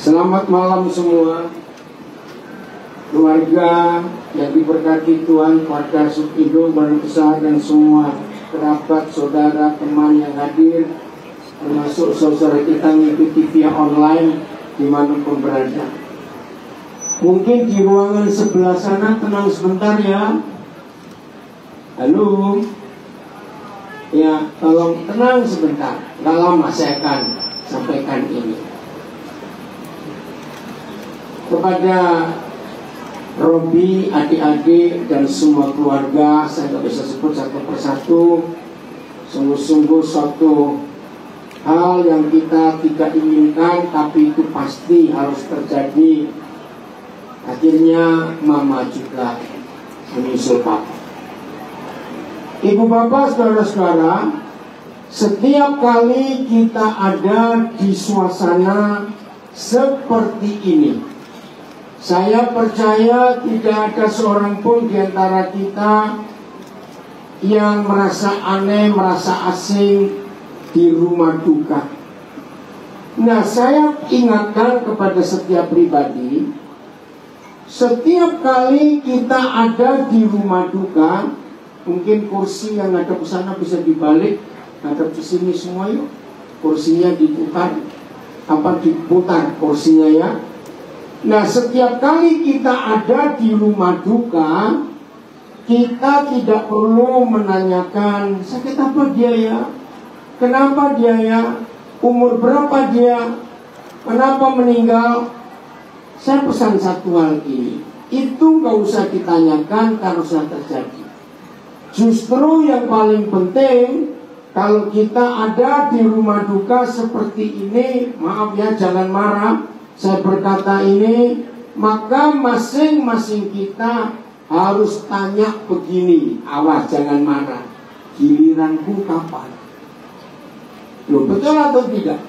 Selamat malam semua keluarga yang diberkati Tuhan, keluarga Sukindo, Badan Besar, dan semua kerabat, saudara, teman yang hadir, termasuk saudara kita mengikuti via online dimanapun berada. Mungkin di ruangan sebelah sana tenang sebentar ya. Halo. Ya, tolong tenang sebentar. Gak lama saya akan sampaikan ini. Kepada Robi, adik-adik, dan semua keluarga, saya nggak bisa sebut satu persatu. Sungguh-sungguh suatu hal yang kita tidak inginkan, tapi itu pasti harus terjadi. Akhirnya mama juga menyusul papa. Ibu bapak, saudara-saudara, setiap kali kita ada di suasana seperti ini, saya percaya tidak ada seorang pun di antara kita yang merasa aneh, merasa asing di rumah duka. Nah, saya ingatkan kepada setiap pribadi, setiap kali kita ada di rumah duka, mungkin kursi yang ada ke sana bisa dibalik, ada ke sini semua yuk. Kursinya diputar, diputar kursinya ya. Nah, setiap kali kita ada di rumah duka, kita tidak perlu menanyakan sakit apa dia ya, kenapa dia ya, umur berapa dia, kenapa meninggal. Saya pesan satu hal ini, itu gak usah ditanyakan karena sudah terjadi. Justru yang paling penting, kalau kita ada di rumah duka seperti ini, maaf ya, jangan marah saya berkata ini, maka masing-masing kita harus tanya begini, awas jangan marah, giliranku kapan? Loh, betul atau tidak?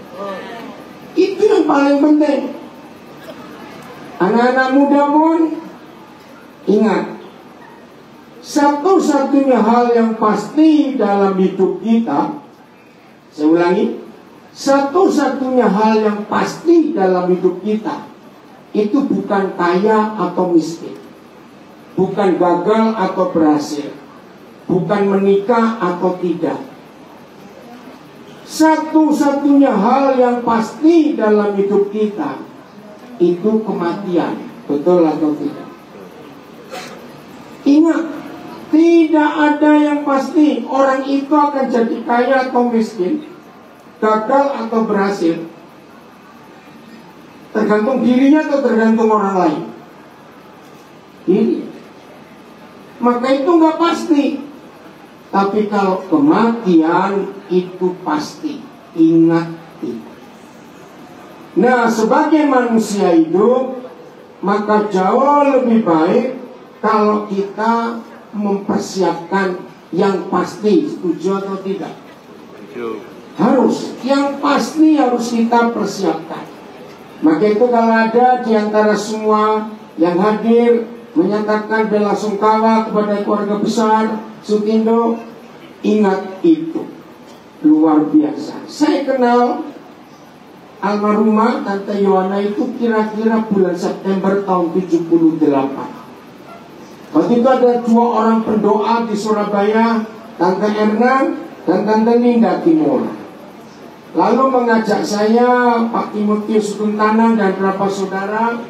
Itu yang paling penting. Anak-anak muda pun ingat, satu-satunya hal yang pasti dalam hidup kita, saya ulangi, satu-satunya hal yang pasti dalam hidup kita itu bukan kaya atau miskin, bukan gagal atau berhasil, bukan menikah atau tidak. Satu-satunya hal yang pasti dalam hidup kita itu kematian. Betul atau tidak? Ingat, tidak ada yang pasti orang itu akan jadi kaya atau miskin, gagal atau berhasil. Tergantung dirinya atau tergantung orang lain? Ini. Maka itu nggak pasti. Tapi kalau kematian itu pasti. Ingat itu. Nah, sebagai manusia hidup, maka jauh lebih baik kalau kita mempersiapkan yang pasti. Setuju atau tidak? Setuju. Harus, yang pasti harus kita persiapkan. Maka itu kalau ada di antara semua yang hadir menyatakan bela sungkawa kepada keluarga besar Sukindo, ingat itu luar biasa. Saya kenal almarhumah Tante Yohana itu kira-kira bulan September tahun 78. Waktu itu ada dua orang pendoa di Surabaya, Tante Erna dan Tante Linda Timur. Lalu mengajak saya, Pak Timotius Kuntanan dan beberapa saudara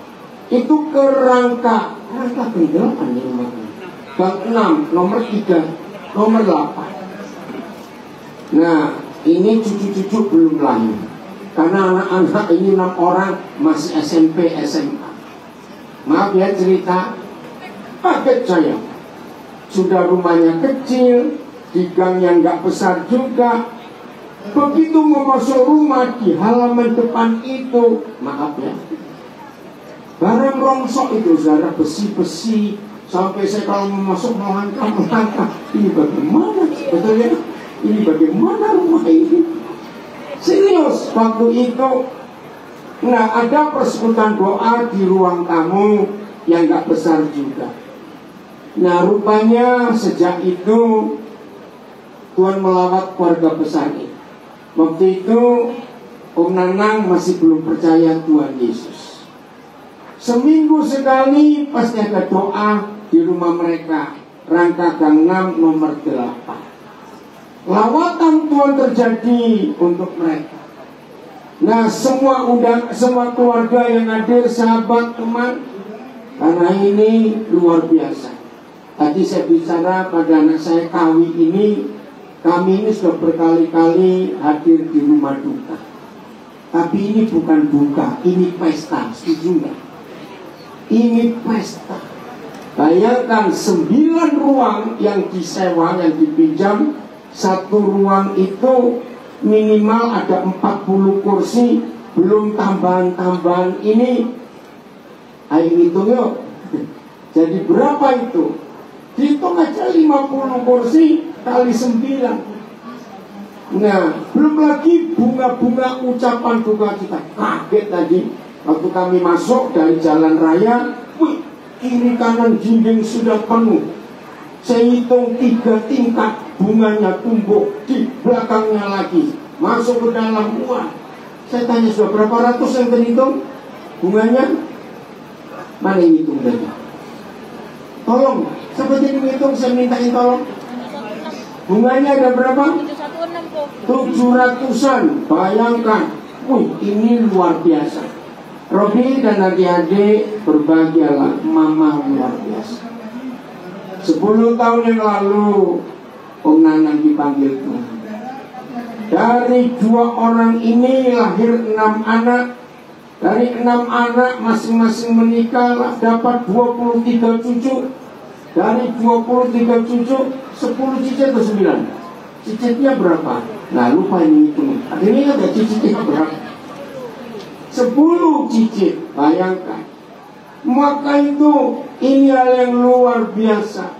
itu ke rangka ke-8 ya, Gang 6, nomor 3, nomor 8. Nah, ini cucu-cucu belum lahir. Karena anak-anak ini 6 orang masih SMP, SMA. Maaf ya cerita, kaget saya. Sudah rumahnya kecil, di gang yang gak besar juga. Begitu mau masuk rumah, di halaman depan itu, maaf ya, barang rongsok itu, saudara, besi-besi. Sampai saya kalau mau masuk melangkah. Ini bagaimana? Betul ya? Ini bagaimana rumah ini? Serius, waktu itu. Nah, ada persekutuan doa di ruang tamu yang gak besar juga. Nah, rupanya sejak itu Tuhan melawat keluarga besar ini. Waktu itu Om Nanang masih belum percaya Tuhan Yesus. Seminggu sekali pasti ada doa di rumah mereka, Rangka Gang 6 nomor 8. Lawatan Tuhan terjadi untuk mereka. Nah, semua keluarga yang hadir, sahabat, teman, karena ini luar biasa. Tadi saya bicara pada anak saya Kawi ini, kami ini sudah berkali-kali hadir di rumah duka. Tapi ini bukan duka, ini pesta, setuju nggak? Ini pesta. Bayangkan 9 ruang yang disewa, yang dipinjam, satu ruang itu minimal ada 40 kursi, belum tambahan-tambahan ini. Ayo hitung yuk. Jadi berapa itu? Hitung aja 50 kursi kali 9. Nah, belum lagi bunga-bunga ucapan duka kita. Kaget tadi waktu kami masuk dari jalan raya, wih, kiri kanan dinding sudah penuh. Saya hitung 3 tingkat bunganya tumbuh, di belakangnya lagi masuk ke dalam. Wah, saya tanya sudah berapa ratus yang terhitung bunganya? Mana yang hitung tadi? Tolong, seperti menghitung, saya mintain tolong. Bunganya ada berapa? 700-an. Bayangkan. Wih, ini luar biasa. Robi dan adik-adik, berbahagialah, mama luar biasa. 10 tahun yang lalu Om Nanang dipanggil Tuhan. Dari 2 orang ini lahir 6 anak. Dari 6 anak masing-masing menikah, dapat 23 cucu. Dari 23 cucu, 10 cicit atau 9? Cicitnya berapa? Nah, lupa ini hitung. Akhirnya ada cicitnya berapa? 10 cicit, bayangkan. Maka itu, ini hal yang luar biasa.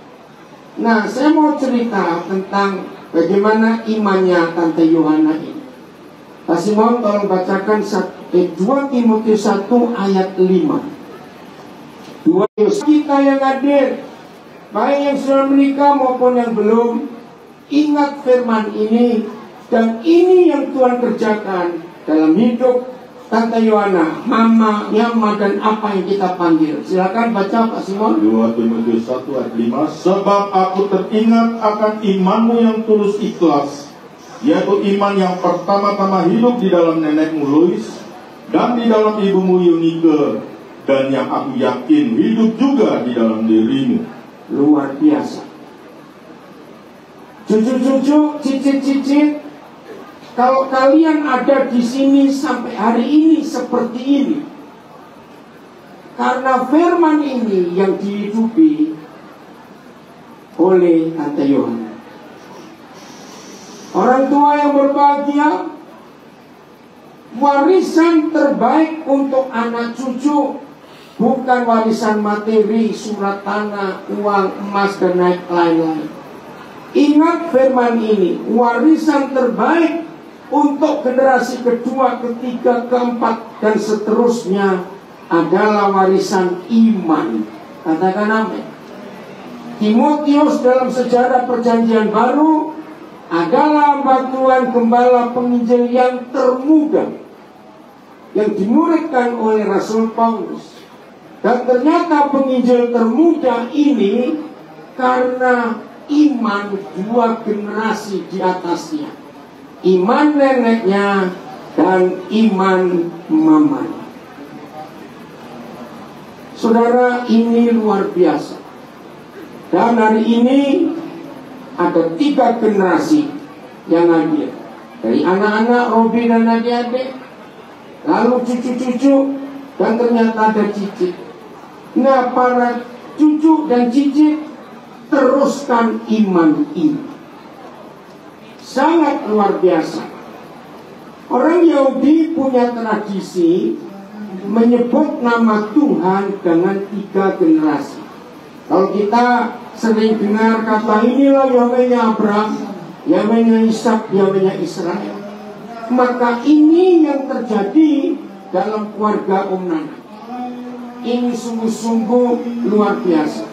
Nah, saya mau cerita tentang bagaimana imannya Tante Yohana ini. Pak Simon tolong bacakan 2 Timotius 1 ayat 5. 2 kita yang hadir, baik yang sudah menikah maupun yang belum, ingat firman ini. Dan ini yang Tuhan kerjakan dalam hidup Tante Yohana, Mama, Yama, dan apa yang kita panggil. Silakan baca Pak Simon. 2 Timotius 1 ayat 5. Sebab aku teringat akan imanmu yang tulus ikhlas, yaitu iman yang pertama-tama hidup di dalam nenekmu Lois dan di dalam ibumu Yunike, dan yang aku yakin hidup juga di dalam dirimu. Luar biasa. Cucu-cucu, cicit-cicit, kalau kalian ada di sini sampai hari ini seperti ini, karena firman ini yang dihidupi oleh Tante Yohana. Orang tua yang berbahagia, warisan terbaik untuk anak cucu bukan warisan materi, surat tanah, uang, emas, dan lain-lain. Ingat firman ini, warisan terbaik untuk generasi kedua, ketiga, keempat, dan seterusnya adalah warisan iman. Katakan amin. Timotius dalam sejarah perjanjian baru adalah hamba Tuhan, gembala penginjil yang termuda, yang dimuridkan oleh Rasul Paulus. Dan ternyata penginjil termuda ini karena iman 2 generasi di atasnya, iman neneknya dan iman mamanya. Saudara, ini luar biasa. Dan hari ini ada 3 generasi yang hadir, dari anak-anak Robi dan adik-adik, lalu cucu-cucu, dan ternyata ada cicit. Nah, para cucu dan cicit teruskan iman ini. Sangat luar biasa. Orang Yahudi punya tradisi menyebut nama Tuhan dengan 3 generasi. Kalau kita sering dengar kata inilah Yahwehnya Abraham, Yahwehnya Ishak, Yahwehnya Israel, maka ini yang terjadi dalam keluarga Om Nanang. Ini sungguh-sungguh luar biasa.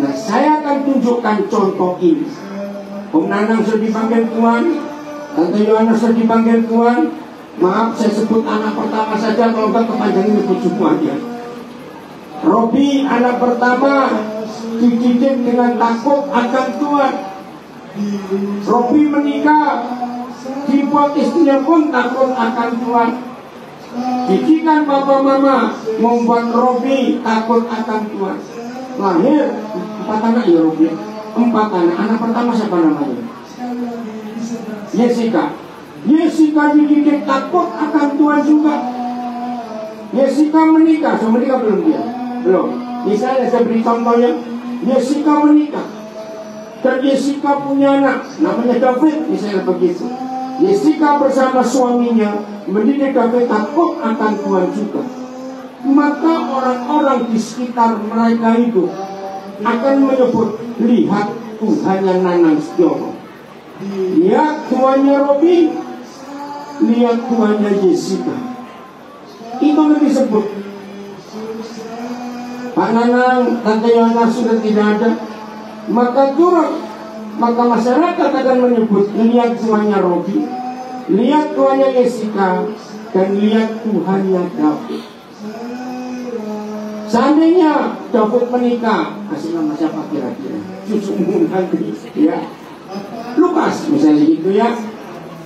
Nah, saya akan tunjukkan contoh ini. Om Nanang sudah dipanggil Tuhan, Tante Yohana sudah dipanggil Tuhan, Maaf, saya sebut anak pertama saja, kalau enggak kepanjangan nyebut semuanya. Robi anak pertama dididik dengan takut akan Tuhan. Robi menikah, dibuat istrinya pun takut akan Tuhan. Didikan papa mama membuat Robi takut akan Tuhan. Lahir 4 anak ya Robi, 4 anak. Anak pertama siapa namanya? Jessica. Jessica dididik takut akan Tuhan juga. Jessica menikah, sudah menikah belum dia? Belum. Misalnya saya beri contohnya, Jessica menikah dan Jessica punya anak, namanya David, misalnya begitu. Jessica bersama suaminya mendidik David takut akan Tuhan juga. Maka orang-orang di sekitar mereka itu akan menyebut, lihat Tuhannya Nanang Sediono, lihat Tuhannya Robi, lihat Tuhannya Jessica. Itu yang disebut. Pak Nanang, Tante Yohana sudah tidak ada, maka turun. Maka masyarakat akan menyebut, lihat Tuhannya Robi, lihat Tuhannya Jessica, dan lihat Tuhannya David. Seandainya David menikah, kasih nama siapa kira-kira? Cucumu nanti, ya. Lukas misalnya gitu ya.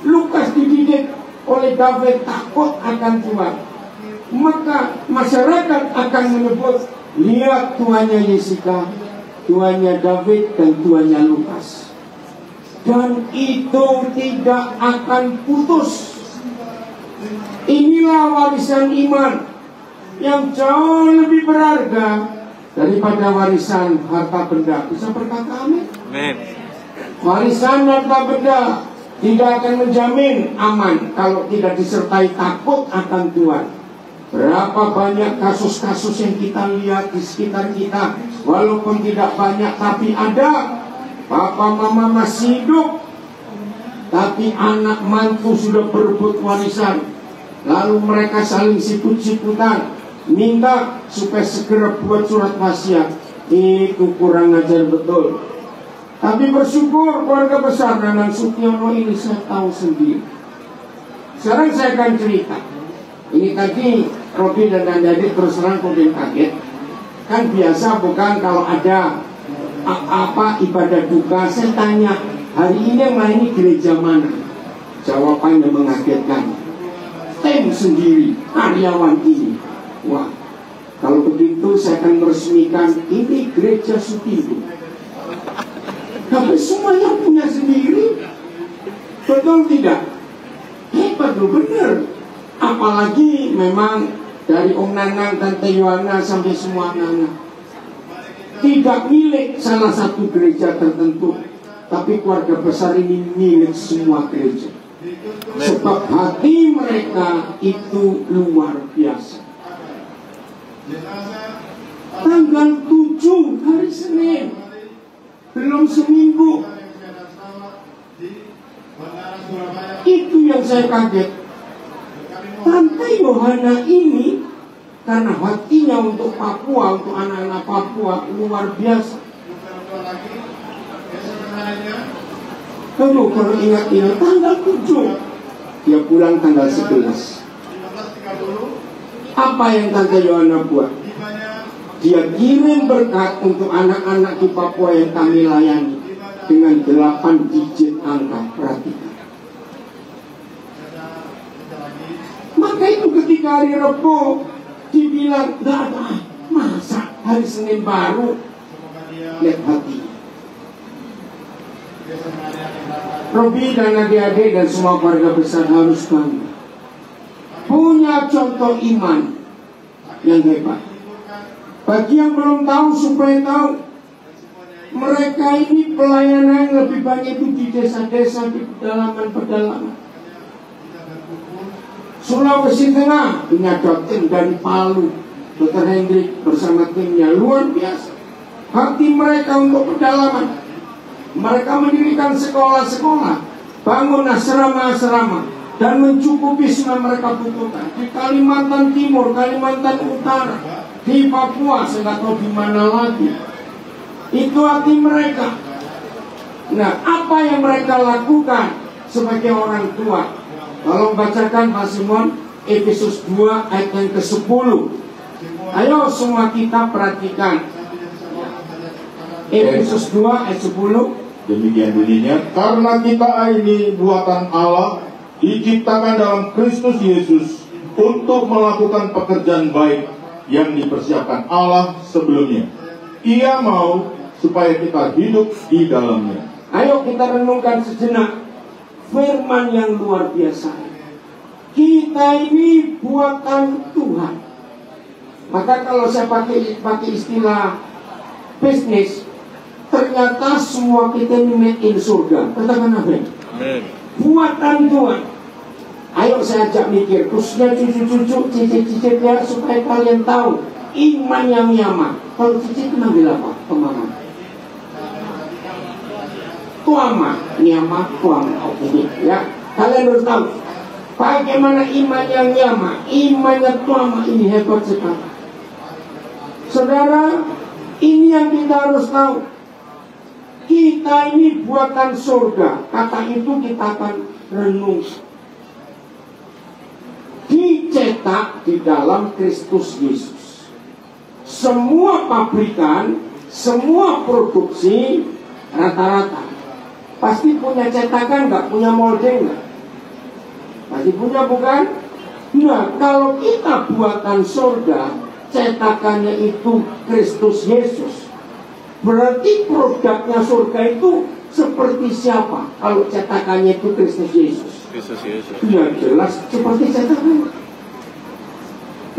Lukas dididik oleh David takut akan Tuhan. Maka masyarakat akan menyebut, lihat Tuhannya Jessica, Tuhannya David, dan Tuhannya Lukas. Dan itu tidak akan putus. Inilah warisan iman yang jauh lebih berharga daripada warisan harta benda. Bisa berkata amin? Amin. Warisan harta benda tidak akan menjamin aman kalau tidak disertai takut akan Tuhan. Berapa banyak kasus-kasus yang kita lihat di sekitar kita, walaupun tidak banyak tapi ada. Papa mama masih hidup, tapi anak mantu sudah berebut warisan. Lalu mereka saling siput-siputan, minta supaya segera buat surat wasiat. Itu kurang ajar betul. Tapi bersyukur keluarga besar Nanang Sediono ini saya tahu sendiri. Sekarang saya akan cerita. Ini tadi Robi dan Nandadi terus terang mungkin kaget. Kan biasa bukan kalau ada apa ibadah duka, saya tanya, hari ini yang melayani gereja mana? Jawabannya mengagetkan. Tim sendiri, karyawan ini. Wah, kalau begitu saya akan meresmikan ini gereja Sutibo. Tapi semuanya punya sendiri. Betul tidak? Hebat loh, benar. Apalagi memang dari Om Nanang, Tante Yohana sampai semua anak-anak. Tidak milik salah satu gereja tertentu, tapi keluarga besar ini milik semua gereja. Sebab hati mereka itu luar biasa. Tanggal 7 hari Senin, belum seminggu. Itu yang saya kaget. Tante Yohana ini karena hatinya untuk Papua, untuk anak-anak Papua luar biasa. Kalau ingat-ingat tanggal 7, dia pulang tanggal 11. Apa yang Tante Yohana buat? Dia kirim berkat untuk anak-anak di Papua yang kami layani dengan 8 digit angka. Perhatikan. Maka itu ketika hari Rabu dibilang gak ada, masa hari Senin baru? Lihat hati. Robi dan adik-adik dan semua keluarga besar harus bangga punya contoh iman yang hebat. Bagi yang belum tahu supaya tahu, mereka ini pelayanan yang lebih banyak itu di desa-desa, di pedalaman-pedalaman. Sulawesi Tengah punya tim dari Palu, Dr. Hendrik bersama timnya luar biasa. Hati mereka untuk pedalaman. Mereka mendirikan sekolah-sekolah, bangun asrama-asrama, dan mencukupi semua mereka butuhkan. Di Kalimantan Timur, Kalimantan Utara, di Papua, saya nggak tahu di mana lagi. Itu hati mereka. Nah, apa yang mereka lakukan sebagai orang tua? Tolong bacakan Pak Simon Efesus 2 ayat yang ke-10. Ayo semua kita perhatikan. Efesus 2 ayat 10. Demikian bunyinya, karena kita ini buatan Allah, diciptakan dalam Kristus Yesus untuk melakukan pekerjaan baik yang dipersiapkan Allah sebelumnya. Ia mau supaya kita hidup di dalamnya. Ayo kita renungkan sejenak firman yang luar biasa. Kita ini buatan Tuhan. Maka kalau saya pakai istilah bisnis, ternyata semua kita ini made in surga. Katakan amin. Buatan Tuhan. Ayo saya ajak mikir, khususnya cucu-cucu, cicit-cicitnya, supaya kalian tahu iman yang nyama. Kalau cicit mengambil apa? Pemahaman. Tuama, nyama, tuama. Oke, ya. Kalian harus tahu bagaimana iman yang nyama, imannya tuama ini hebat sekali. Saudara, ini yang kita harus tahu. Kita ini buatan surga. Kata itu kita akan renung. Dicetak di dalam Kristus Yesus. Semua pabrikan, semua produksi rata-rata pasti punya cetakan nggak? Punya molding nggak? Pasti punya, bukan? Nah, kalau kita buatan surga, cetakannya itu Kristus Yesus, berarti produknya surga itu seperti siapa? Kalau cetakannya itu Kristus Yesus, ya jelas seperti cetakan.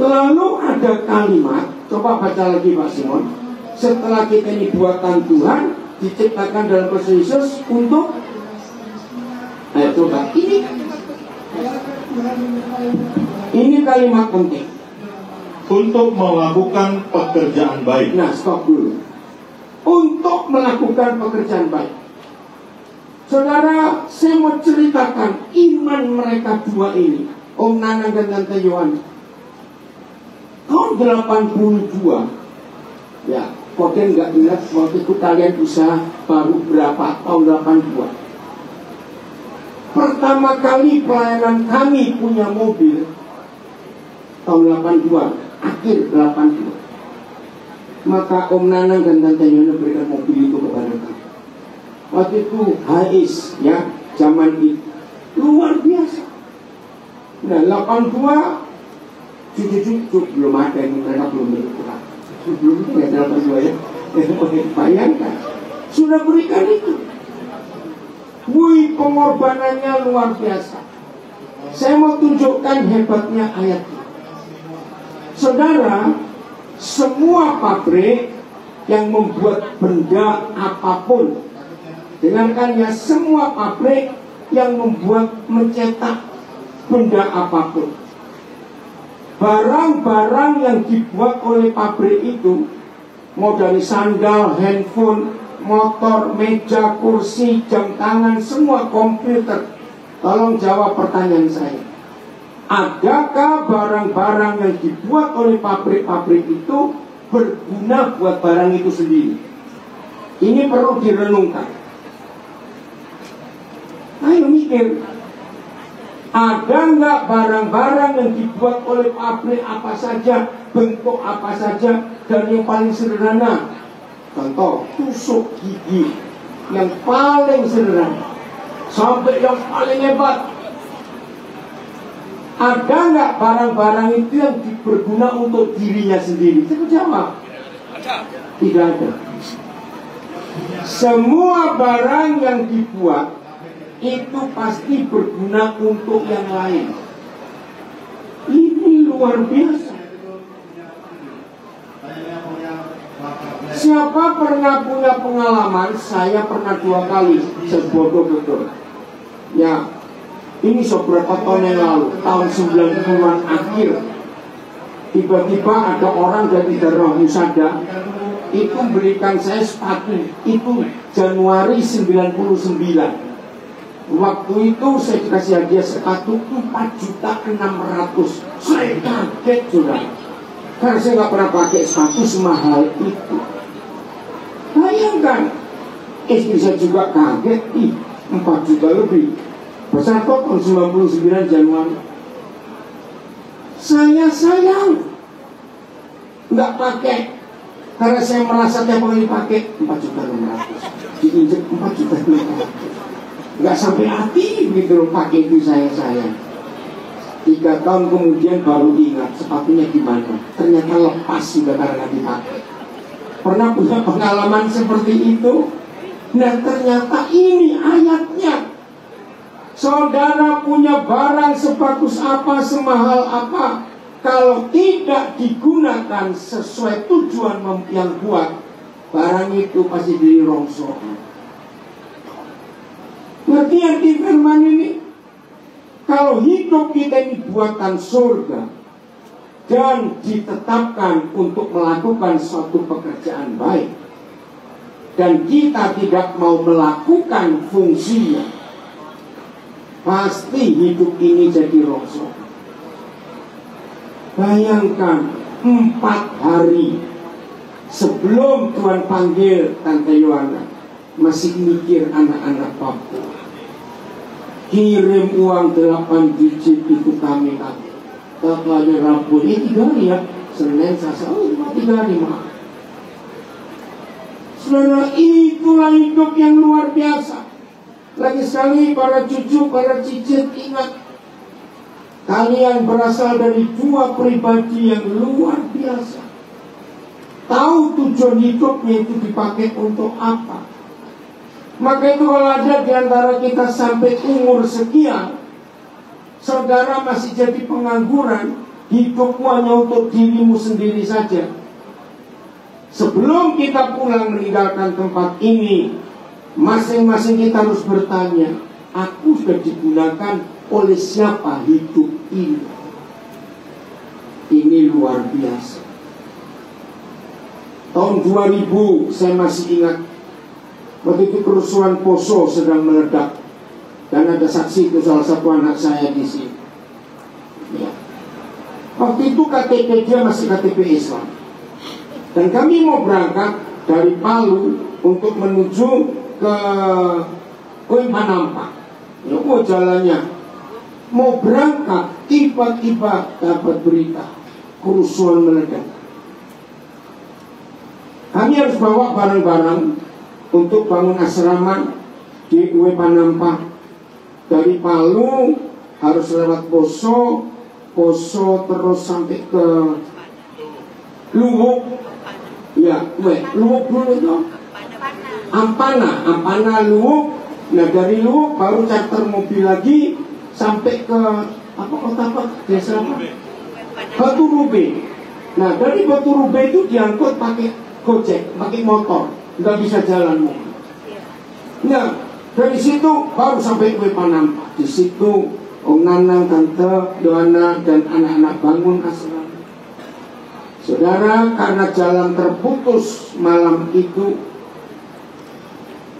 Lalu ada kalimat, coba baca lagi Pak Simon. Setelah kita ini buatan Tuhan, diciptakan dalam Kristus Yesus untuk, coba ini kalimat penting, untuk melakukan pekerjaan baik. Nah, stop dulu. Untuk melakukan pekerjaan baik. Saudara, saya mau ceritakan iman mereka dua ini, Om Nanang dan Tante Yohan. Tahun 82, ya, kalian nggak ingat waktu itu kalian usaha baru berapa? Tahun 82. Pertama kali pelayanan kami punya mobil tahun 82, akhir 82. Maka Om Nanang dan Tante Yohan berikan mobil itu kepada kami. Waktu itu HIS, ya, zaman itu luar biasa. Nah, 82 cucu-cucu belum ada, yang mereka belum berkurang. Belum itu ya 82 ya. Bayangkan, sudah berikan itu. Wih, pengorbanannya luar biasa. Saya mau tunjukkan hebatnya ayat ini. Saudara, semua pabrik yang membuat benda apapun, dengarkan ya, semua pabrik yang membuat, mencetak benda apapun, barang-barang yang dibuat oleh pabrik itu, mau dari sandal, handphone, motor, meja, kursi, jam tangan, semua komputer. Tolong jawab pertanyaan saya. Adakah barang-barang yang dibuat oleh pabrik-pabrik itu berguna buat barang itu sendiri? Ini perlu direnungkan. Ayo mikir. Ada nggak barang-barang yang dibuat oleh pabrik apa saja, bentuk apa saja, dan yang paling sederhana? Contoh, tusuk gigi yang paling sederhana sampai yang paling hebat. Ada nggak barang-barang itu yang berguna untuk dirinya sendiri? Saya jawab, tidak ada. Semua barang yang dibuat itu pasti berguna untuk yang lain. Ini luar biasa. Siapa pernah punya pengalaman? Saya pernah 2 kali, sebodoh-bodoh. Ya, ini beberapa tahun yang lalu, tahun 90-an akhir, tiba-tiba ada orang dari daerah Husada itu berikan saya sepatu. Itu Januari 99. Waktu itu saya dikasih hadiah sepatu 4.600.000. Saya kaget, saudara, karena saya nggak pernah pakai sepatu semahal itu. Bayangkan, istri saya juga kaget, 4 juta lebih. besar kok tahun 99 Januari. Saya sayang nggak pakai karena saya merasa tiap kali pakai 4.600.000 diinjek 4.500.000, nggak sampai hati gitu loh pakai itu saya sayang. 3 tahun kemudian baru ingat sepatunya gimana, ternyata lepas juga karena dipakai. Pernah punya pengalaman seperti itu? Nah ternyata ini ayatnya. Saudara punya barang sebagus apa, semahal apa, kalau tidak digunakan sesuai tujuan yang buat, barang itu pasti dirongsokan. Ngerti arti firman ini? Kalau hidup kita ini buatan surga dan ditetapkan untuk melakukan suatu pekerjaan baik, dan kita tidak mau melakukan fungsinya, pasti hidup ini jadi rongsokan. Bayangkan 4 hari sebelum Tuhan panggil Tante Yohana, masih mikir anak-anak Papua. Kirim uang 8 digit itu kami kasih. Kakaknya Rabu ini 3 hari ya, Senin, Selasa, 3 hari maaf. Saudara, itulah hidup yang luar biasa. Lagi sekali para cucu, para cicit, ingat, kalian berasal dari 2 pribadi yang luar biasa. Tahu tujuan hidupnya itu dipakai untuk apa. Maka itu kalau ada di antara kita sampai umur sekian, saudara masih jadi pengangguran, hidupmu hanya untuk dirimu sendiri saja. Sebelum kita pulang meninggalkan tempat ini, masing-masing kita harus bertanya, aku sudah digunakan oleh siapa hidup ini? Ini luar biasa. Tahun 2000 saya masih ingat, waktu itu kerusuhan Poso sedang meledak, dan ada saksi itu salah satu anak saya di sini. Ya. Waktu itu KTP dia masih KTP Islam, dan kami mau berangkat dari Palu untuk menuju ke Panampa. Ya, jalannya mau berangkat, tiba-tiba dapat berita kerusuhan meledak. Kami harus bawa barang-barang untuk bangun asrama di Panampa. Dari Palu harus lewat Poso terus sampai ke Luwuk. Ya, Luwuk dulu dong. Ampana Luwuk. Nah dari Luwuk baru charter mobil lagi sampai ke kota desa apa? Batu Rube. Nah dari Batu Rube itu diangkut pakai gojek, pakai motor, nggak bisa jalan mobil. Nah dari situ baru sampai Panampa. Di situ Om Nanang, Tante Yohana dan anak-anak bangun asrama. Saudara, karena jalan terputus malam itu,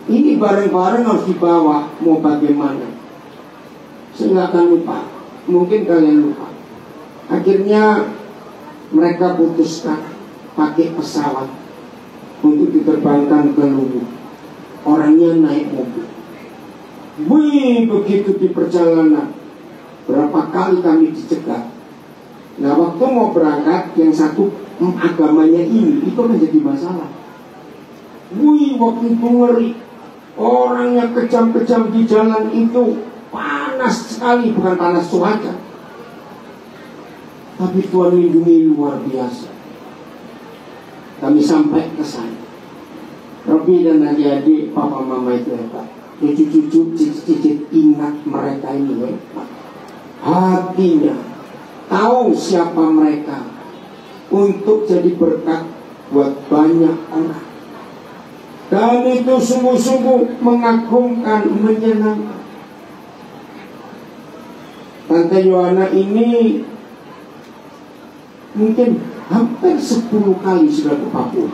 ini barang-barang harus dibawa, mau bagaimana? Saya nggak akan lupa, mungkin kalian lupa. Akhirnya mereka putuskan pakai pesawat untuk diterbangkan ke Luwuk. Orangnya naik mobil. Wih, begitu di perjalanan, berapa kali kami dicegat. Nah waktu mau berangkat, yang satu agamanya ini, itu menjadi masalah. Wih, waktu itu ngeri. Orangnya kejam-kejam di jalan itu, panas sekali, bukan panas cuaca. Tapi Tuhan lindungi luar biasa. Kami sampai ke sana. Robi dan adik-adik, papa mama itu hebat. Cucu-cucu, cicit-cicit, ingat mereka ini hebat. Hatinya tahu siapa mereka untuk jadi berkat buat banyak orang. Dan itu sungguh-sungguh mengagumkan, menyenangkan. Tante Yohana ini mungkin hampir 10 kali sudah ke Papua.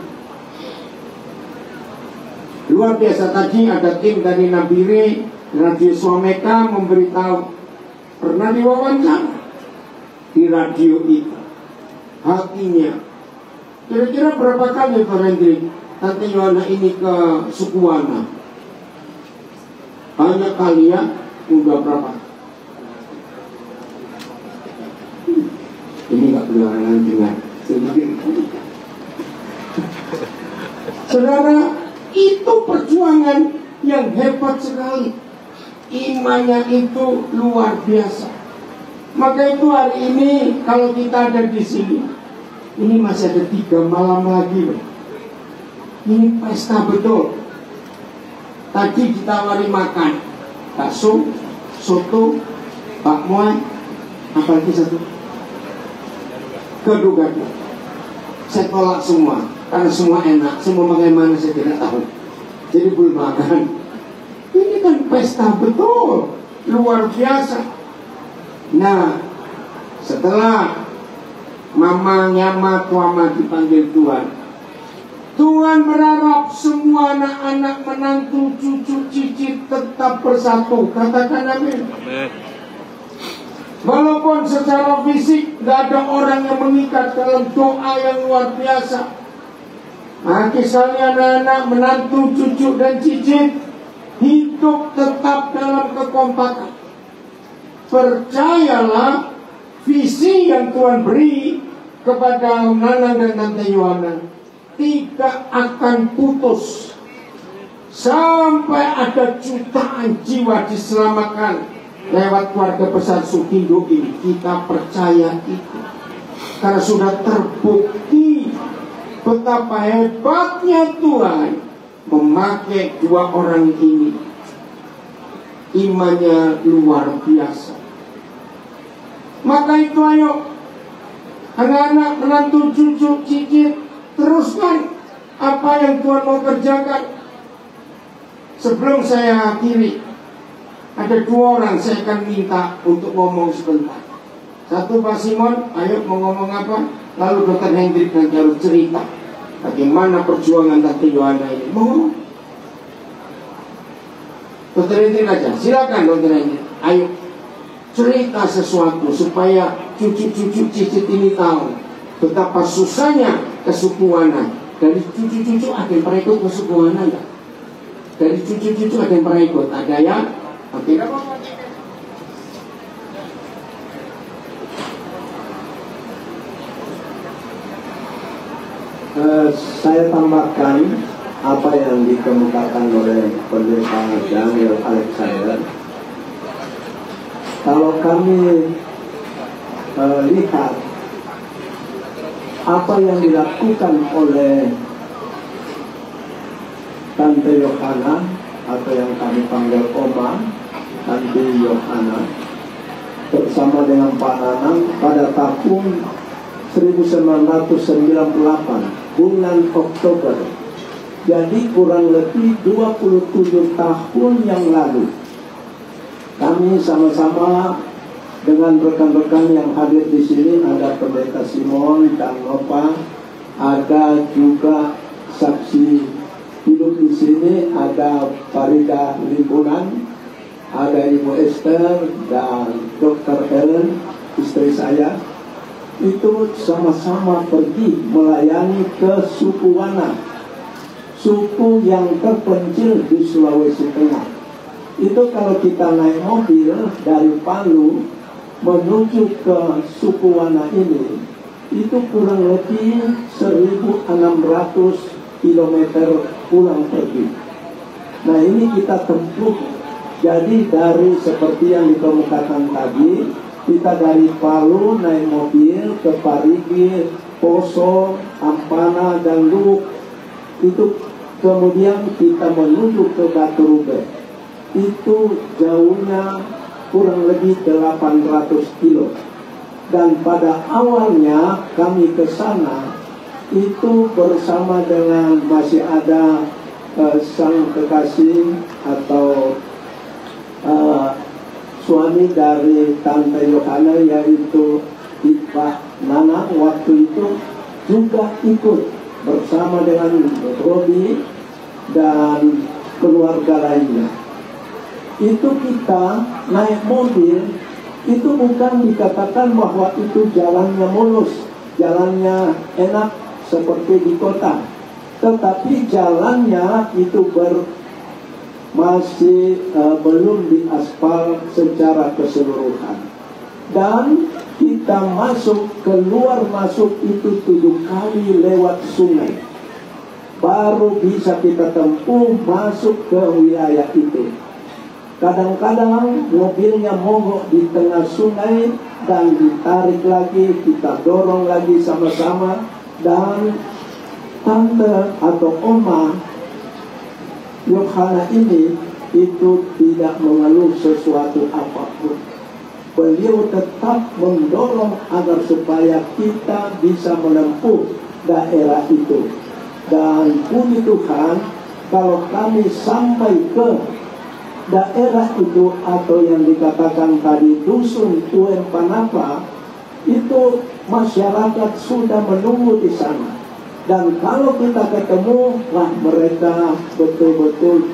Luar biasa. Tadi ada tim dari Nabire, Radio Swameka memberitahu, pernah diwawancara di radio itu. Hatinya. Kira-kira berapa kali Pak Hendrik Tante Yohana ini ke Sukuwana? Banyak kali ya. Udah berapa? beliau orang dengar. Saudara, itu perjuangan yang hebat sekali. Imannya itu luar biasa. Maka itu hari ini kalau kita ada di sini, ini masih ada 3 malam lagi loh. Ini pesta betul. Tadi ditawari makan bakso, soto, bakwan, apalagi satu gado-gado. Saya tolak semua karena semua enak, semua bagaimana saya tidak tahu. Jadi belum makan. Ini kan pesta betul, luar biasa. Nah, setelah mama nyama tuama dipanggil Tuhan, Tuhan berharap semua anak-anak, menantu, cucu, cicit tetap bersatu. Katakan amin. Walaupun secara fisik gak ada orang yang mengikat dalam doa yang luar biasa. Kisahnya anak-anak, menantu, cucu, dan cicit hidup tetap dalam kekompakan. Percayalah, visi yang Tuhan beri kepada Nana dan Tante Yohana tidak akan putus sampai ada jutaan jiwa diselamatkan lewat keluarga besar Sukindo ini. Kita percaya itu karena sudah terbukti betapa hebatnya Tuhan memakai 2 orang ini. Imannya luar biasa. Maka itu ayo anak-anak, menantu, cucu, cicit, teruskan apa yang Tuhan mau kerjakan. Sebelum saya akhiri, ada 2 orang saya akan minta untuk ngomong sebentar. Satu Pak Simon, ayo mau ngomong apa? Lalu Dr. Hendrik nanti harus cerita bagaimana perjuangan Tante Yohana ini. Mau ngomong? Dr. Hendrik aja, silakan Dr. Hendrik. Ayo cerita sesuatu supaya cucu-cucu cicit ini tahu betapa susahnya kesukuanan. Dari cucu-cucu ada yang pernah ikut kesukuanan enggak? Dari cucu-cucu ada yang pernah ikut? Ada ya? Oke. Saya tambahkan apa yang dikemukakan oleh Pendeta Daniel Alexander. Kalau kami lihat apa yang dilakukan oleh Tante Yohana atau yang kami panggil Oma, Tante Yohana, bersama dengan Pak Nanang pada tahun 1998 bulan Oktober. Jadi kurang lebih 27 tahun yang lalu, kami sama-sama dengan rekan-rekan yang hadir di sini, ada Pendeta Simon dan Nova, ada juga saksi hidup di sini, ada Farida Limbunan, ada Ibu Esther dan Dr. Helen, istri saya. Itu sama-sama pergi melayani ke suku Wana, suku yang terpencil di Sulawesi Tengah. Itu kalau kita naik mobil dari Palu menuju ke suku Wana ini, itu kurang lebih 1.600 km pulang pergi. Nah ini kita tempuh. Jadi dari seperti yang dikemukakan tadi, kita dari Palu naik mobil ke Parigi, Poso, Ampana, dan Lubuk. Itu kemudian kita menuju ke Batu Rube. Itu jauhnya kurang lebih 800 kilo. Dan pada awalnya kami ke sana itu bersama dengan masih ada sang kekasih atau suami dari Tante Yohana, yaitu Pak Nana, waktu itu juga ikut bersama dengan Robi dan keluarga lainnya. Itu kita naik mobil, itu bukan dikatakan bahwa itu jalannya mulus, jalannya enak seperti di kota, tetapi jalannya itu masih belum diaspal secara keseluruhan. Dan kita masuk, keluar masuk itu 7 kali lewat sungai, baru bisa kita tempuh masuk ke wilayah itu. Kadang-kadang mobilnya mogok di tengah sungai dan ditarik lagi, kita dorong lagi sama-sama, dan tante atau oma Yohana ini itu tidak mengeluh sesuatu apapun. Beliau tetap mendorong agar supaya kita bisa menempuh daerah itu. Dan puji Tuhan, kalau kami sampai ke daerah itu atau yang dikatakan tadi dusun Tuen Panapa, itu masyarakat sudah menunggu di sana. Dan kalau kita ketemu, wah mereka betul-betul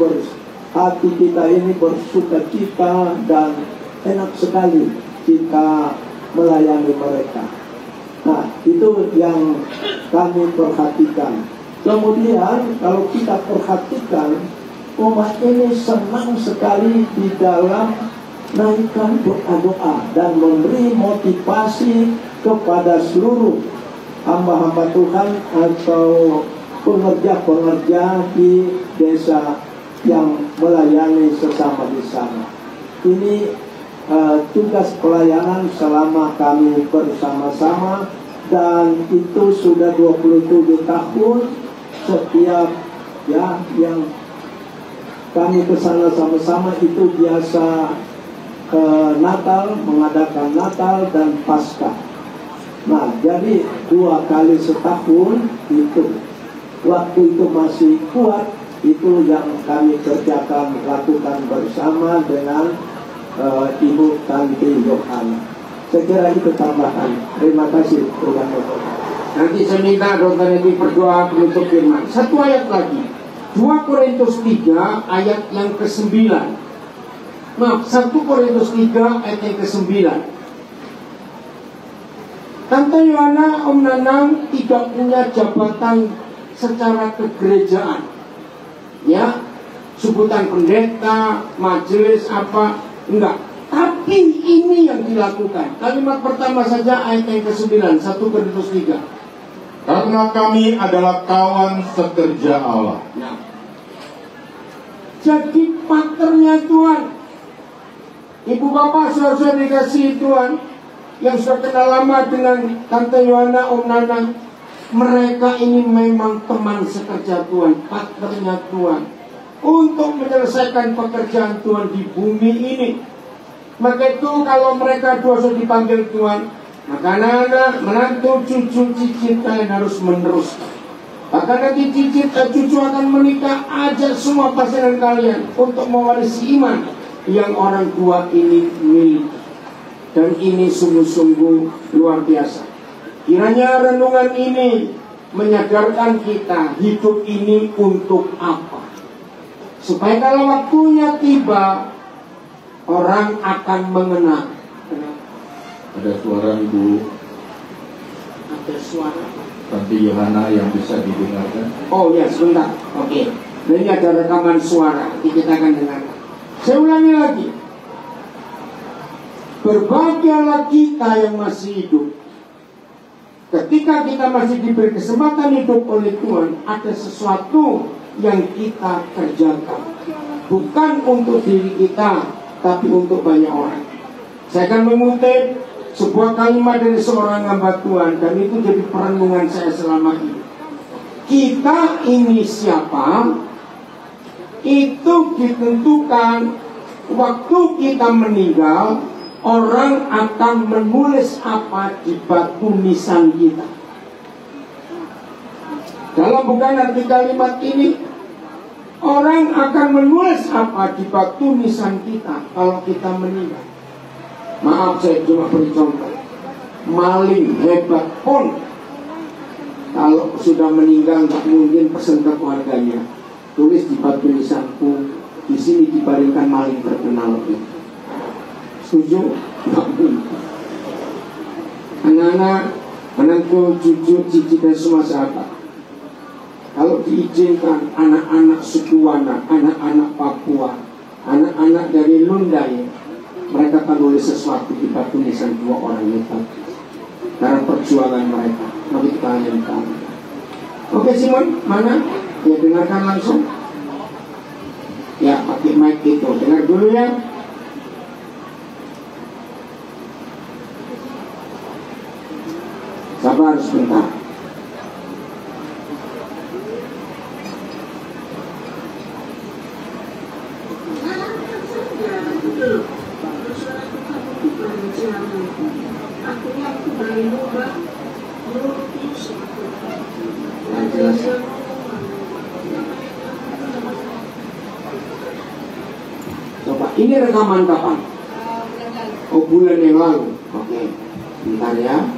hati kita ini bersuka cita dan enak sekali kita melayani mereka. Nah, itu yang kami perhatikan. Kemudian kalau kita perhatikan, umat ini senang sekali di dalam naikkan doa-doa dan memberi motivasi kepada seluruh hamba-hamba Tuhan atau pengerja-pengerja di desa yang melayani sesama di sana. Ini tugas pelayanan selama kami bersama-sama, dan itu sudah 27 tahun setiap yang kami kesana sama-sama itu biasa Natal, mengadakan Natal dan Paskah. Nah, jadi 2 kali setahun itu, waktu itu masih kuat, itu yang kami kerjakan, lakukan bersama dengan Ibu Tanti Yohana. Saya kira itu tambahan. Terima kasih. Nanti saya minta Dr. Edi berdoa penutup firman. 1 ayat lagi, 2 Korintus 3 ayat yang ke-9. Maaf, 1 Korintus 3 ayat yang ke-9. Tante Yohana, Om Nanang tidak punya jabatan secara kegerejaan, ya, sebutan pendeta, majelis apa, enggak. Tapi ini yang dilakukan. Kalimat pertama saja ayat yang ke-9, 1 Korintus 3. Karena kami adalah kawan sekerja Allah. Nah, jadi paternya Tuhan, Ibu Bapak, saudara-saudara dikasihi Tuhan, yang sudah kenal lama dengan Tante Yohana, Om Nanang, mereka ini memang teman sekerja Tuhan, paternya Tuhan, untuk menyelesaikan pekerjaan Tuhan di bumi ini. Maka itu kalau mereka dua sudah dipanggil Tuhan, maka anak-anak, menantu, cucu, cicit kalian harus meneruskan. Bahkan nanti cicit cucu akan menikah, ajak semua pasangan kalian untuk mewarisi iman yang orang tua ini miliki. Dan ini sungguh-sungguh luar biasa. Kiranya renungan ini menyadarkan kita hidup ini untuk apa, supaya kalau waktunya tiba orang akan mengenal. Ada suara Ibu. Ada suara Tante Yohana yang bisa didengarkan. Oh ya, sebentar. Oke. Nah, ini ada rekaman suara, nanti kita akan dengarkan. Saya ulangi lagi. Berbahagialah kita yang masih hidup. Ketika kita masih diberi kesempatan hidup oleh Tuhan, ada sesuatu yang kita kerjakan. Bukan untuk diri kita, tapi untuk banyak orang. Saya akan mengutip sebuah kalimat dari seorang hamba Tuhan, dan itu jadi perenungan saya selama ini. Kita ini siapa? Itu ditentukan waktu kita meninggal. Orang akan menulis apa di batu nisan kita. Dalam bukan arti kalimat ini, orang akan menulis apa di batu nisan kita kalau kita meninggal. Maaf, saya cuma beri contoh. Maling hebat pun, kalau sudah meninggal tak mungkin pesan ke keluarganya, tulis di batu nisanku, di sini dibaringkan maling terkenal itu. Setuju? Nggak mungkin. Anak-anak, menantu, cucu, cici dan semua sahabat, kalau diizinkan anak-anak suku Wana, anak-anak Papua, anak-anak dari Lundai, mereka akan nulis sesuatu di batu tulisan 2 orang itu karena perjuangan mereka. Mari kita lanjutkan. Oke Simon, mana? Ya dengarkan langsung. Ya pakai mic itu, dengar dulu ya. Sabar sebentar. Coba, ini rekaman kapan? Oh, bulan yang lalu. Oke, bentar ya.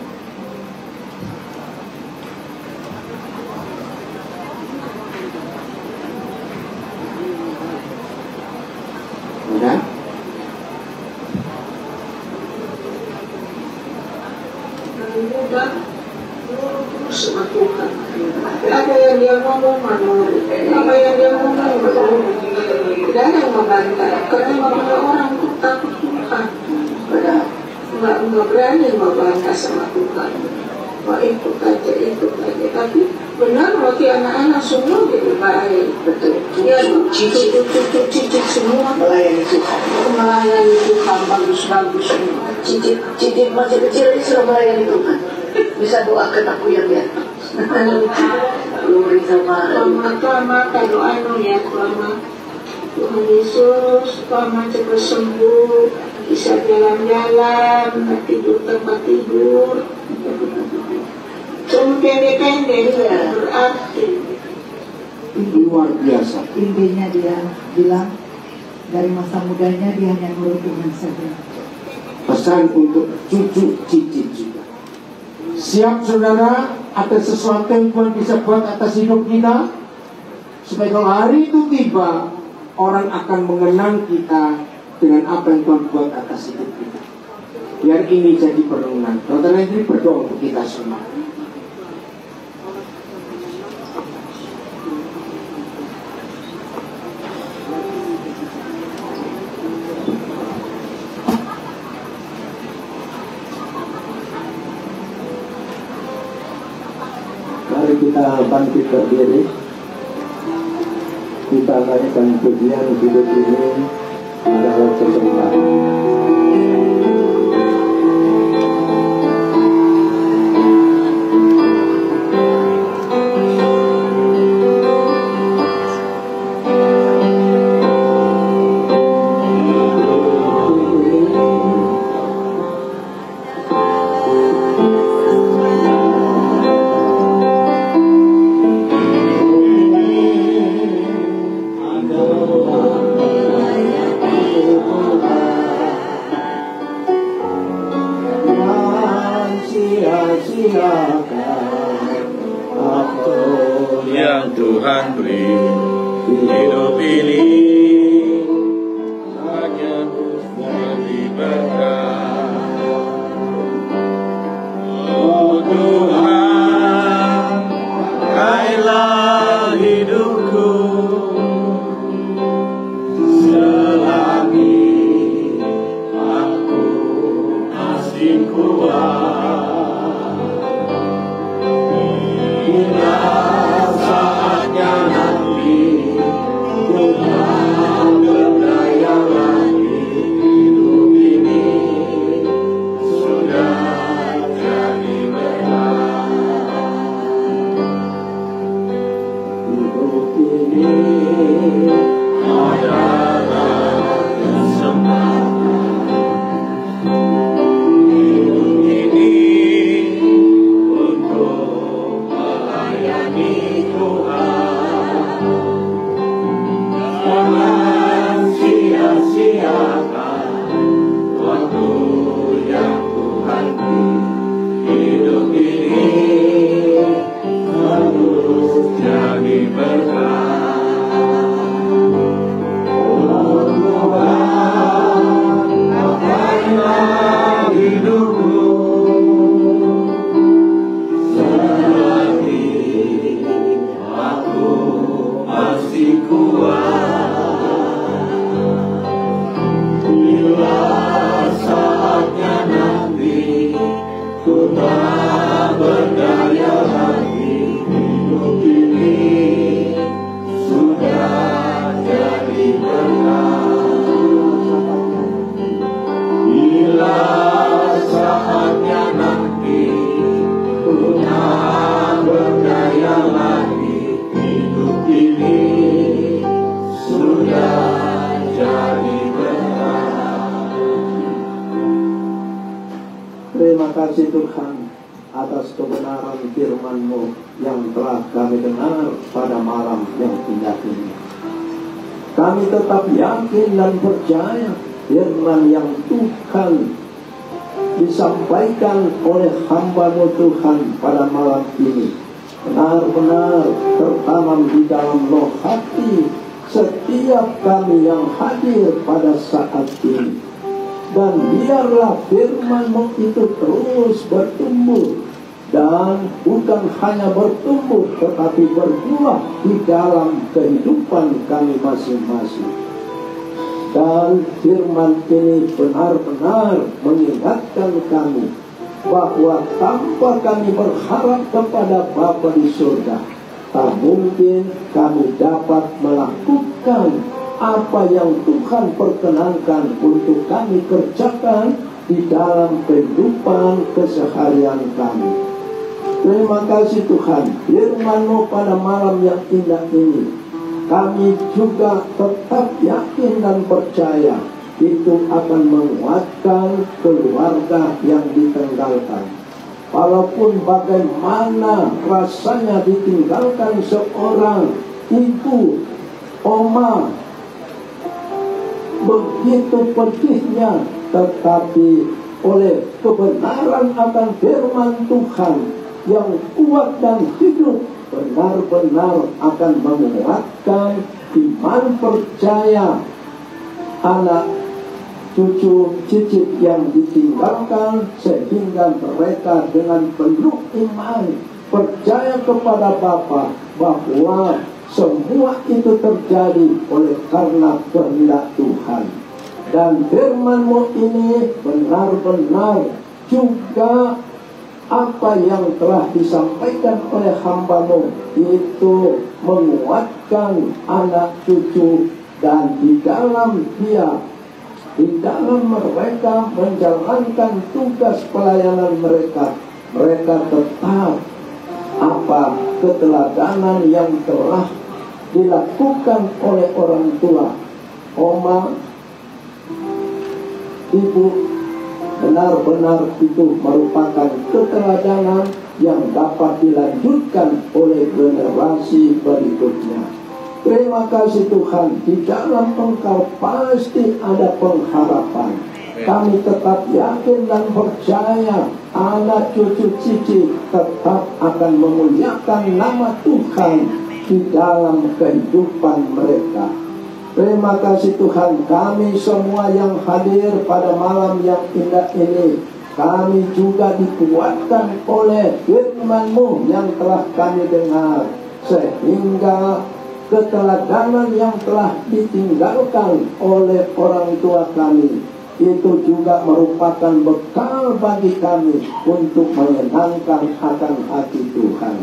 Udah? Terus melakukan apa yang dia ngomong, apa yang dia ngomong betul. Tidak ada yang membantah karena memang orang itu takut Tuhan. Nggak berani membantah sama Tuhan. Wah ikut aja. Tapi benar bagi anak-anak semua jadi baik. Betul. Ya cicit semua melayani Tuhan. Melayani Tuhan bagus-bagus semua. Cicit masih kecil ini sudah melayani Tuhan. Bisa doakan aku yang lihat. Glory sama Tuhan ya Tuhan. Tuhan Yesus, Tuhan cepat sembuh, bisa jalan-jalan, tidur tempat tidur. Cuma pendek-pendek ya berarti. Luar biasa. Intinya dia bilang dari masa mudanya dia hanya nurut Tuhan saja. Pesan untuk cucu cicit juga. Siap saudara atas sesuatu yang Tuhan bisa buat atas hidup kita, supaya kalau hari itu tiba, orang akan mengenang kita dengan apa yang Tuhan buat atas hidup kita. Biar ini jadi perenungan. Saudara ini berdoa untuk kita semua. Mari kita bangkit berdiri. Kita naikkan pujian hidup ini adalah sebentar. Yang Tuhan beri hidup ini hanya menjadi berkat. Oh Tuhan, pakailah hidupku selagi aku masih kuat. Saatnya nanti Tuhan kebenaran firman-Mu yang telah kami dengar pada malam yang indah ini. Kami tetap yakin dan percaya firman yang Tuhan disampaikan oleh hamba-Mu Tuhan pada malam ini benar-benar tertanam di dalam loh hati setiap kami yang hadir pada saat ini. Dan biarlah firman-Mu itu terus bertumbuh, dan bukan hanya bertumbuh tetapi berbuah di dalam kehidupan kami masing-masing. Dan firman ini benar-benar mengingatkan kami bahwa tanpa kami berharap kepada Bapa di surga, tak mungkin kami dapat melakukan apa yang Tuhan perkenankan untuk kami kerjakan di dalam kehidupan keseharian kami. Terima kasih Tuhan, firman-Mu pada malam yang indah ini, kami juga tetap yakin dan percaya itu akan menguatkan keluarga yang ditinggalkan. Walaupun bagaimana rasanya ditinggalkan seorang ibu, oma, begitu pedihnya, tetapi oleh kebenaran akan firman Tuhan yang kuat dan hidup, benar-benar akan menguatkan iman percaya anak cucu cicit yang ditinggalkan, sehingga mereka dengan penuh iman percaya kepada Bapa bahwa semua itu terjadi oleh karena kehendak Tuhan. Dan firman-Mu ini benar-benar juga apa yang telah disampaikan oleh hamba-Mu itu menguatkan anak cucu, dan di dalam mereka menjalankan tugas pelayanan mereka, mereka tetap keteladanan yang telah dilakukan oleh orang tua, oma, ibu, benar-benar itu merupakan keteladanan yang dapat dilanjutkan oleh generasi berikutnya. Terima kasih Tuhan, di dalam Engkau pasti ada pengharapan. Kami tetap yakin dan percaya anak cucu cici tetap akan memuliakan nama Tuhan di dalam kehidupan mereka. Terima kasih Tuhan, kami semua yang hadir pada malam yang indah ini, kami juga dikuatkan oleh firman-Mu yang telah kami dengar, sehingga keteladanan yang telah ditinggalkan oleh orang tua kami itu juga merupakan bekal bagi kami untuk menyenangkan akan hati Tuhan.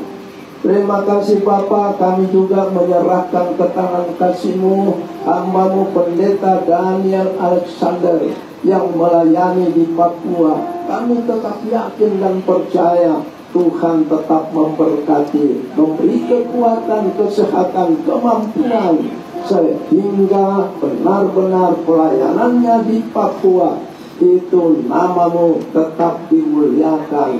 Terima kasih Bapa, kami juga menyerahkan ke tangan kasih-Mu hamba-Mu Pendeta Daniel Alexander yang melayani di Papua. Kami tetap yakin dan percaya Tuhan tetap memberkati, memberi kekuatan, kesehatan, kemampuan, sehingga benar-benar pelayanannya di Papua itu nama-Mu tetap dimuliakan,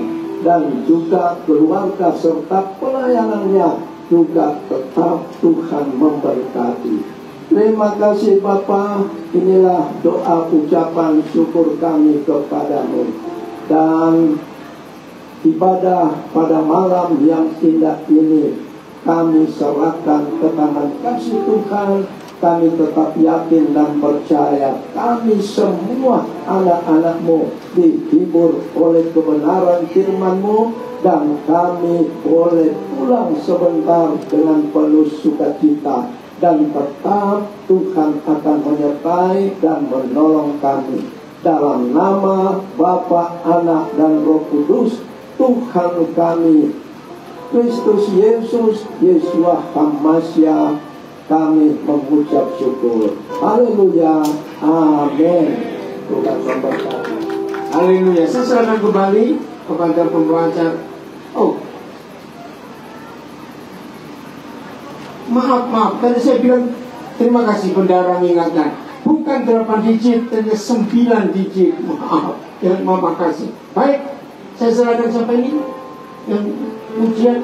dan juga keluarga serta pelayanannya juga tetap Tuhan memberkati. Terima kasih Bapa, inilah doa ucapan syukur kami kepada-Mu, dan ibadah pada malam yang indah ini kami serahkan ke tangan kasih Tuhan. Kami tetap yakin dan percaya kami semua anak-anak-Mu dihibur oleh kebenaran firman-Mu, dan kami boleh pulang sebentar dengan penuh sukacita, dan tetap Tuhan akan menyertai dan menolong kami. Dalam nama Bapa, Anak, dan Roh Kudus, Tuhan kami, Kristus Yesus, Yeshua HaMashiach, kami mengucap syukur. Haleluya, amin. Tuhan memberkati. Haleluya. Saya serahkan kembali kepada pembaca. Maaf. Tadi saya bilang terima kasih bendara mengingatkan. Bukan 8 digit, tapi 9 digit. Maaf. Terima kasih. Baik, saya serahkan sampai ini. yang pujian